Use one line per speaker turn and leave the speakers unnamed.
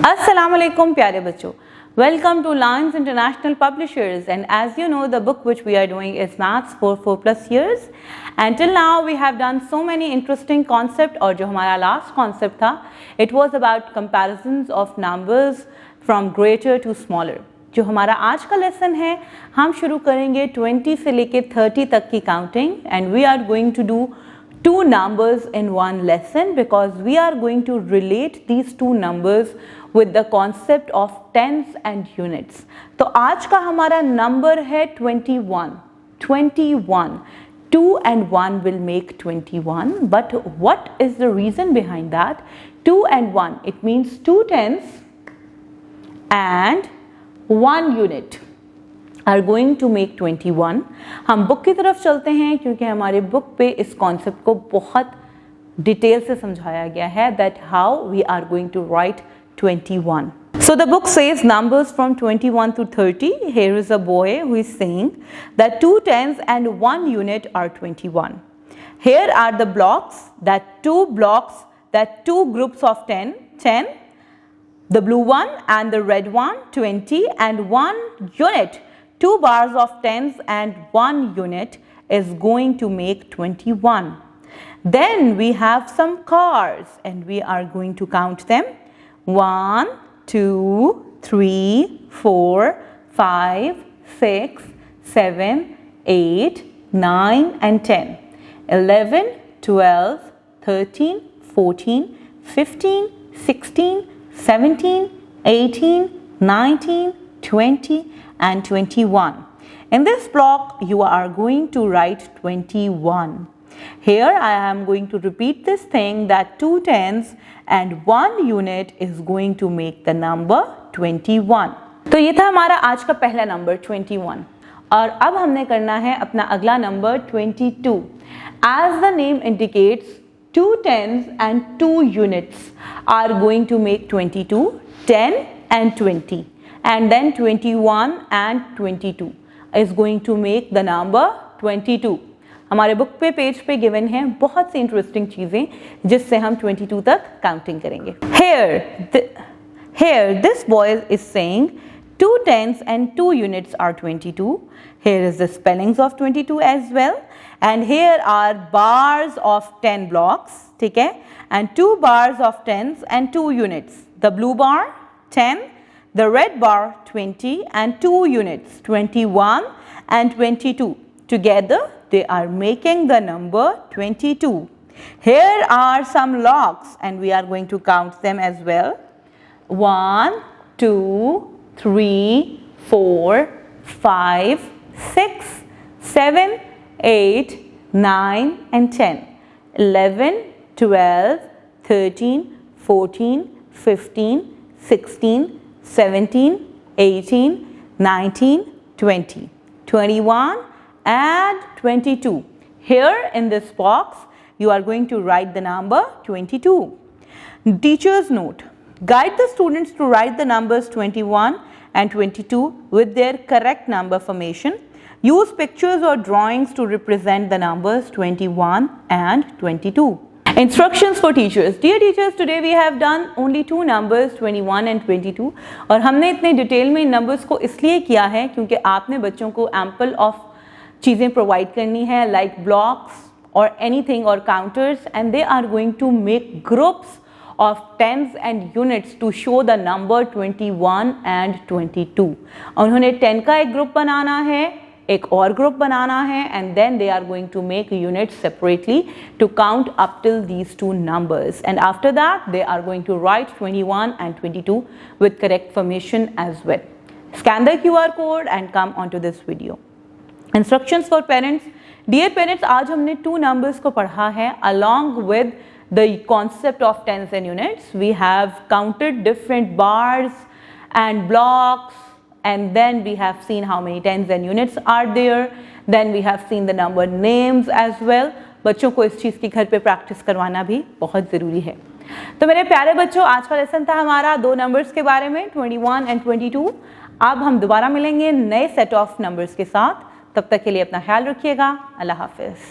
Assalamu alaikum प्यारे बच्चों, welcome to Lions International Publishers, and as you know the book which we are doing is Maths for 4+ years and till now we have done so many interesting concepts. और जो हमारा last concept था it was about comparisons of numbers from greater to smaller. जो हमारा आज का lesson है हम शुरू करेंगे 20 से लेके 30 तक की counting and we are going to do two numbers in one lesson because we are going to relate these two numbers with the concept of tens and units. तो आज का हमारा नंबर है 21. 2 and 1 will make 21, but what is the reason behind that? 2 and 1, it means 2 tens and 1 unit are going to make 21. हम book की तरफ चलते हैं क्योंकि हमारे बुक पे इस कॉन्सेप्ट को बहुत डिटेल से समझाया गया है that how we are going to write 21. So the book says numbers from 21 to 30. Here is a boy who is saying that 2 tens and 1 unit are 21. Here are the blocks, that two groups of 10, the blue one and the red one, 20 and 1 unit. 2 bars of tens and 1 unit is going to make 21. Then we have some cars and we are going to count them. 1, 2, 3, 4, 5, 6, 7, 8, 9 and 10. 11, 12, 13, 14, 15, 16, 17, 18, 19, 20 and 21. In this block you are going to write 21. Here I am going to repeat this thing that 2 tens and 1 unit is going to make the number 21. तो ये था हमारा आज का पहला number 21 और अब हमने करना है अपना अगला number 22. As the name indicates, 2 tens and 2 units are going to make 22, 10 and 20. And then 21 and 22 is going to make the number 22. हमारे बुक पे पेज पे गिवन है बहुत सी इंटरेस्टिंग चीजें जिससे हम 22 तक काउंटिंग करेंगे. Here this boy is saying 2 tens and 2 units are 22. Here is the spellings of 22 as well. And here are bars of 10 blocks, ठीक है? And 2 bars of tens and 2 units. The blue bar 10. The red bar 20 and 2 units 21 and 22. Together they are making the number 22. Here are some locks and we are going to count them as well. 1, 2, 3, 4, 5, 6, 7, 8, 9 and 10. 11, 12, 13, 14, 15, 16, 17, 18, 19, 20, 21 and 22. Here in this box you are going to write the number 22. Teacher's note: guide the students to write the numbers 21 and 22 with their correct number formation. Use pictures or drawings to represent the numbers 21 and 22. Instructions for teachers. Dear teachers, today we have done only 2 numbers 21 and 22 और हमने इतने detail में इन numbers को इसलिए किया है क्योंकि आपने बच्चों को एम्पल ऑफ चीज़ें प्रोवाइड करनी है लाइक ब्लॉक्स और एनीथिंग और counters and they are going to make groups of tens and units to show the number 21 and 22. उन्होंने 10 का एक ग्रुप बनाना है, एक और ग्रुप बनाना है and then they are going to make units separately to count up till these 2 numbers and after that they are going to write 21 and 22 with correct formation as well. Scan the QR code and come onto this video. Instructions for parents. Dear parents, आज हमने 2 numbers को पढ़ा है along with the concept of tens and units. We have counted different bars and blocks and then we have seen how many tens and units are there. Then we have seen the number names as well. बच्चों को इस चीज़ की घर पे practice करवाना भी बहुत ज़रूरी है. तो मेरे प्यारे बच्चों, आज का लेसन था हमारा 2 नंबर्स के बारे में 21 and 22. अब हम दोबारा मिलेंगे नए सेट ऑफ नंबर्स के साथ. तब तक के लिए अपना ख्याल रखिएगा. अल्लाह हाफिज़.